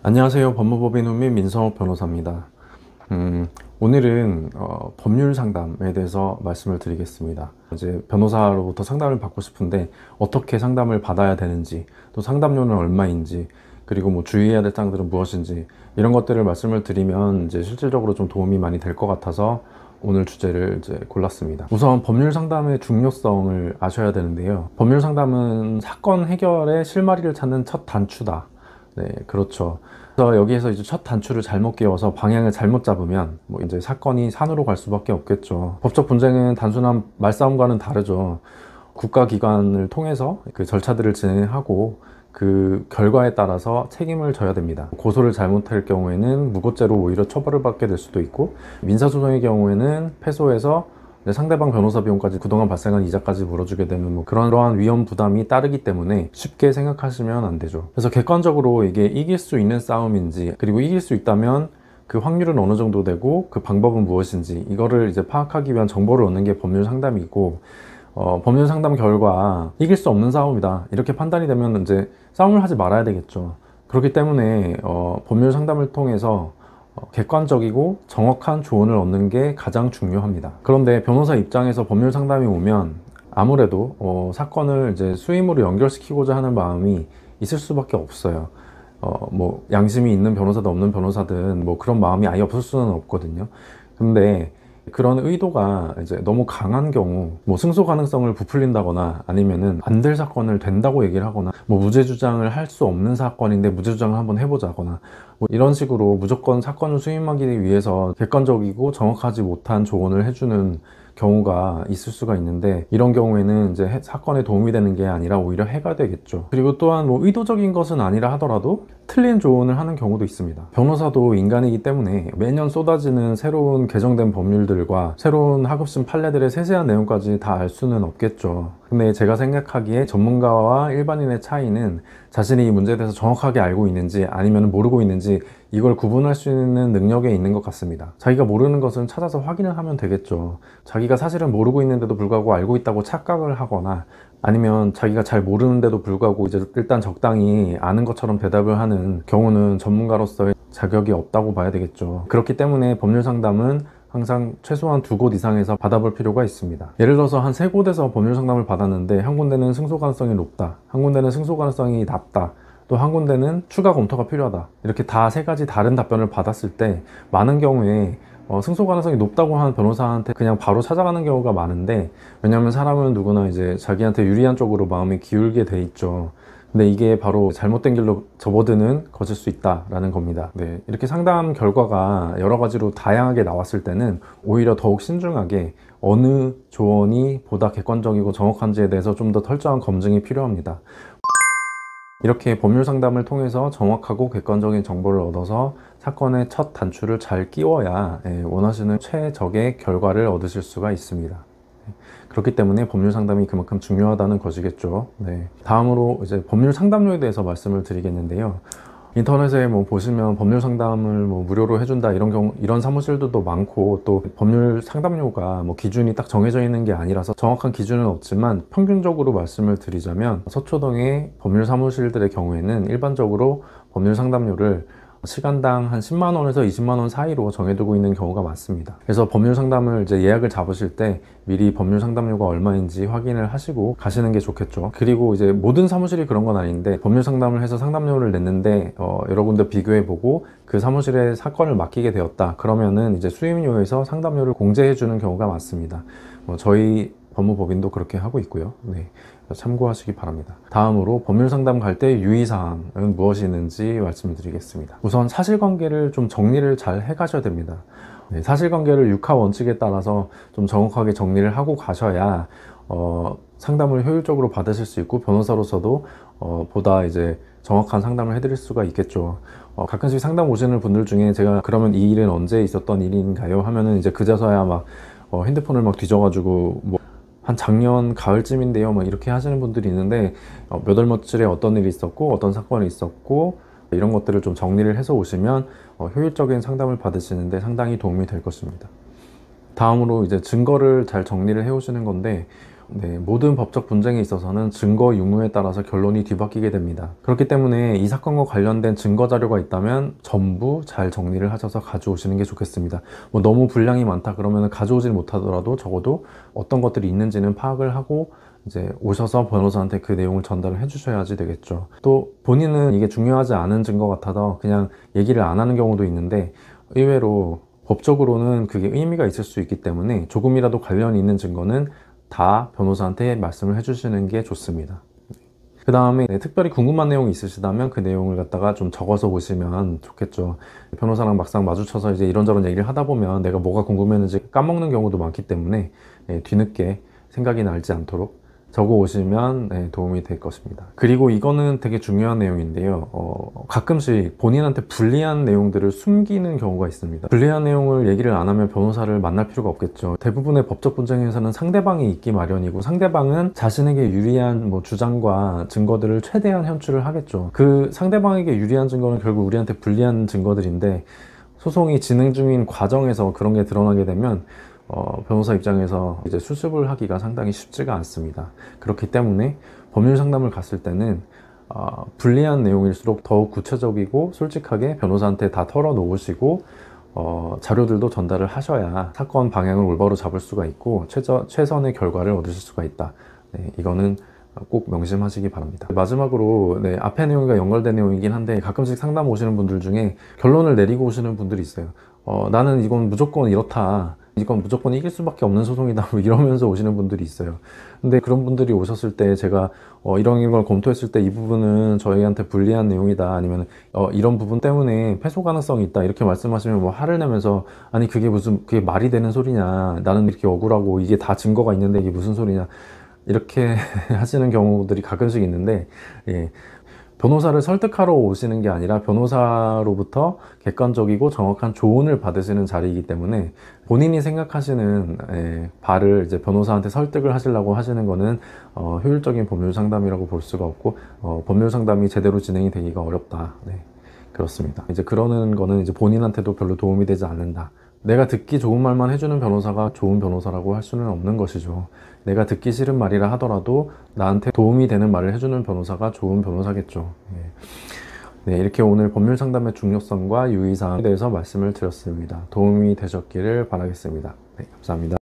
안녕하세요. 법무법인 훈민 민성호 변호사입니다. 오늘은 법률 상담에 대해서 말씀을 드리겠습니다. 이제 변호사로부터 상담을 받고 싶은데 어떻게 상담을 받아야 되는지, 또 상담료는 얼마인지, 그리고 뭐 주의해야 될 사항들은 무엇인지 이런 것들을 말씀을 드리면 이제 실질적으로 좀 도움이 많이 될 것 같아서 오늘 주제를 이제 골랐습니다. 우선 법률 상담의 중요성을 아셔야 되는데요. 법률 상담은 사건 해결의 실마리를 찾는 첫 단추다. 네, 그렇죠. 그래서 여기에서 이제 첫 단추를 잘못 끼워서 방향을 잘못 잡으면 뭐 이제 사건이 산으로 갈 수밖에 없겠죠. 법적 분쟁은 단순한 말싸움과는 다르죠. 국가기관을 통해서 그 절차들을 진행하고 그 결과에 따라서 책임을 져야 됩니다. 고소를 잘못할 경우에는 무고죄로 오히려 처벌을 받게 될 수도 있고, 민사소송의 경우에는 패소해서 상대방 변호사 비용까지 그동안 발생한 이자까지 물어주게 되는 뭐 그러한 위험 부담이 따르기 때문에 쉽게 생각하시면 안 되죠. 그래서 객관적으로 이게 이길 수 있는 싸움인지, 그리고 이길 수 있다면 그 확률은 어느 정도 되고 그 방법은 무엇인지, 이거를 이제 파악하기 위한 정보를 얻는 게 법률 상담이고, 법률 상담 결과 이길 수 없는 싸움이다 이렇게 판단이 되면 이제 싸움을 하지 말아야 되겠죠. 그렇기 때문에 법률 상담을 통해서 객관적이고 정확한 조언을 얻는 게 가장 중요합니다. 그런데 변호사 입장에서 법률 상담이 오면 아무래도 사건을 이제 수임으로 연결시키고자 하는 마음이 있을 수밖에 없어요. 뭐 양심이 있는 변호사든 없는 변호사든 뭐 그런 마음이 아예 없을 수는 없거든요. 근데 그런 의도가 이제 너무 강한 경우, 뭐 승소 가능성을 부풀린다거나 아니면은 안 될 사건을 된다고 얘기를 하거나, 뭐 무죄 주장을 할 수 없는 사건인데 무죄 주장을 한번 해보자거나, 뭐 이런 식으로 무조건 사건을 수임하기 위해서 객관적이고 정확하지 못한 조언을 해주는 경우가 있을 수가 있는데, 이런 경우에는 이제 사건에 도움이 되는 게 아니라 오히려 해가 되겠죠. 그리고 또한 뭐 의도적인 것은 아니라 하더라도 틀린 조언을 하는 경우도 있습니다. 변호사도 인간이기 때문에 매년 쏟아지는 새로운 개정된 법률들과 새로운 하급심 판례들의 세세한 내용까지 다 알 수는 없겠죠. 근데 제가 생각하기에 전문가와 일반인의 차이는 자신이 이 문제에 대해서 정확하게 알고 있는지 아니면 모르고 있는지, 이걸 구분할 수 있는 능력에 있는 것 같습니다. 자기가 모르는 것은 찾아서 확인을 하면 되겠죠. 자기가 사실은 모르고 있는데도 불구하고 알고 있다고 착각을 하거나, 아니면 자기가 잘 모르는데도 불구하고 이제 일단 적당히 아는 것처럼 대답을 하는 경우는 전문가로서의 자격이 없다고 봐야 되겠죠. 그렇기 때문에 법률 상담은 항상 최소한 2곳 이상에서 받아볼 필요가 있습니다. 예를 들어서 한 3곳에서 법률 상담을 받았는데, 한 군데는 승소 가능성이 높다, 한 군데는 승소 가능성이 낮다, 또 한 군데는 추가 검토가 필요하다, 이렇게 다 3가지 다른 답변을 받았을 때 많은 경우에 승소 가능성이 높다고 하는 변호사한테 그냥 바로 찾아가는 경우가 많은데, 왜냐하면 사람은 누구나 이제 자기한테 유리한 쪽으로 마음이 기울게 돼 있죠. 근데 이게 바로 잘못된 길로 접어드는 것일 수 있다라는 겁니다. 네, 이렇게 상담 결과가 여러 가지로 다양하게 나왔을 때는 오히려 더욱 신중하게 어느 조언이 보다 객관적이고 정확한지에 대해서 좀 더 철저한 검증이 필요합니다. 이렇게 법률 상담을 통해서 정확하고 객관적인 정보를 얻어서 사건의 첫 단추를 잘 끼워야 원하시는 최적의 결과를 얻으실 수가 있습니다. 그렇기 때문에 법률 상담이 그만큼 중요하다는 것이겠죠. 네. 다음으로 이제 법률 상담료에 대해서 말씀을 드리겠는데요. 인터넷에 뭐 보시면 법률 상담을 뭐 무료로 해준다 이런 사무실들도 많고, 또 법률 상담료가 뭐 기준이 딱 정해져 있는 게 아니라서 정확한 기준은 없지만 평균적으로 말씀을 드리자면 서초동의 법률 사무실들의 경우에는 일반적으로 법률 상담료를 시간당 한 10만 원에서 20만 원 사이로 정해두고 있는 경우가 많습니다. 그래서 법률 상담을 이제 예약을 잡으실 때 미리 법률 상담료가 얼마인지 확인을 하시고 가시는 게 좋겠죠. 그리고 이제 모든 사무실이 그런 건 아닌데, 법률 상담을 해서 상담료를 냈는데 여러 군데 비교해보고 그 사무실에 사건을 맡기게 되었다, 그러면은 이제 수임료에서 상담료를 공제해주는 경우가 많습니다. 저희 법무법인도 그렇게 하고 있고요. 네, 참고하시기 바랍니다. 다음으로 법률 상담 갈 때 유의사항은 무엇이 있는지 말씀드리겠습니다. 우선 사실관계를 좀 정리를 잘 해가셔야 됩니다. 네, 사실관계를 육하 원칙에 따라서 좀 정확하게 정리를 하고 가셔야 상담을 효율적으로 받으실 수 있고, 변호사로서도 보다 이제 정확한 상담을 해드릴 수가 있겠죠. 가끔씩 상담 오시는 분들 중에 제가 그러면 이 일은 언제 있었던 일인가요? 하면은 이제 그제서야 막 핸드폰을 막 뒤져가지고 뭐 한 작년 가을쯤인데요 뭐 이렇게 하시는 분들이 있는데, 몇 월 며칠에 어떤 일이 있었고 어떤 사건이 있었고 이런 것들을 좀 정리를 해서 오시면 효율적인 상담을 받으시는데 상당히 도움이 될 것입니다. 다음으로 이제 증거를 잘 정리를 해 오시는 건데, 네, 모든 법적 분쟁에 있어서는 증거 유무에 따라서 결론이 뒤바뀌게 됩니다. 그렇기 때문에 이 사건과 관련된 증거 자료가 있다면 전부 잘 정리를 하셔서 가져오시는 게 좋겠습니다. 뭐 너무 분량이 많다 그러면 가져오질 못하더라도 적어도 어떤 것들이 있는지는 파악을 하고 이제 오셔서 변호사한테 그 내용을 전달을 해주셔야지 되겠죠. 또 본인은 이게 중요하지 않은 증거 같아서 그냥 얘기를 안 하는 경우도 있는데 의외로 법적으로는 그게 의미가 있을 수 있기 때문에 조금이라도 관련이 있는 증거는 다 변호사한테 말씀을 해주시는 게 좋습니다. 그 다음에 특별히 궁금한 내용이 있으시다면 그 내용을 갖다가 좀 적어서 오시면 좋겠죠. 변호사랑 막상 마주쳐서 이제 이런저런 얘기를 하다 보면 내가 뭐가 궁금했는지 까먹는 경우도 많기 때문에 뒤늦게 생각이 나지 않도록 적어 오시면 도움이 될 것입니다. 그리고 이거는 되게 중요한 내용인데요. 가끔씩 본인한테 불리한 내용들을 숨기는 경우가 있습니다. 불리한 내용을 얘기를 안 하면 변호사를 만날 필요가 없겠죠. 대부분의 법적 분쟁에서는 상대방이 있기 마련이고 상대방은 자신에게 유리한 주장과 증거들을 최대한 현출을 하겠죠. 그 상대방에게 유리한 증거는 결국 우리한테 불리한 증거들인데 소송이 진행 중인 과정에서 그런 게 드러나게 되면 변호사 입장에서 이제 수습을 하기가 상당히 쉽지가 않습니다. 그렇기 때문에 법률 상담을 갔을 때는 불리한 내용일수록 더욱 구체적이고 솔직하게 변호사한테 다 털어놓으시고 자료들도 전달을 하셔야 사건 방향을 올바로 잡을 수가 있고 최선의 결과를 얻으실 수가 있다. 네, 이거는 꼭 명심하시기 바랍니다. 마지막으로 앞에 내용과 연결된 내용이긴 한데 가끔씩 상담 오시는 분들 중에 결론을 내리고 오시는 분들이 있어요. 나는 이건 무조건 이렇다. 이건 무조건 이길 수밖에 없는 소송이다 이러면서 오시는 분들이 있어요. 근데 그런 분들이 오셨을 때 제가 이런 걸 검토했을 때 이 부분은 저희한테 불리한 내용이다 아니면 이런 부분 때문에 패소 가능성이 있다 이렇게 말씀하시면 화를 내면서 아니 그게 말이 되는 소리냐, 나는 이렇게 억울하고 이게 다 증거가 있는데 이게 무슨 소리냐 이렇게 하시는 경우들이 가끔씩 있는데 변호사를 설득하러 오시는 게 아니라 변호사로부터 객관적이고 정확한 조언을 받으시는 자리이기 때문에 본인이 생각하시는 바를 이제 변호사한테 설득을 하시려고 하시는 거는 효율적인 법률 상담이라고 볼 수가 없고 법률 상담이 제대로 진행이 되기가 어렵다. 네, 그렇습니다. 이제 그러는 거는 이제 본인한테도 별로 도움이 되지 않는다. 내가 듣기 좋은 말만 해주는 변호사가 좋은 변호사라고 할 수는 없는 것이죠. 내가 듣기 싫은 말이라 하더라도 나한테 도움이 되는 말을 해주는 변호사가 좋은 변호사겠죠. 네, 이렇게 오늘 법률 상담의 중요성과 유의사항에 대해서 말씀을 드렸습니다. 도움이 되셨기를 바라겠습니다. 네, 감사합니다.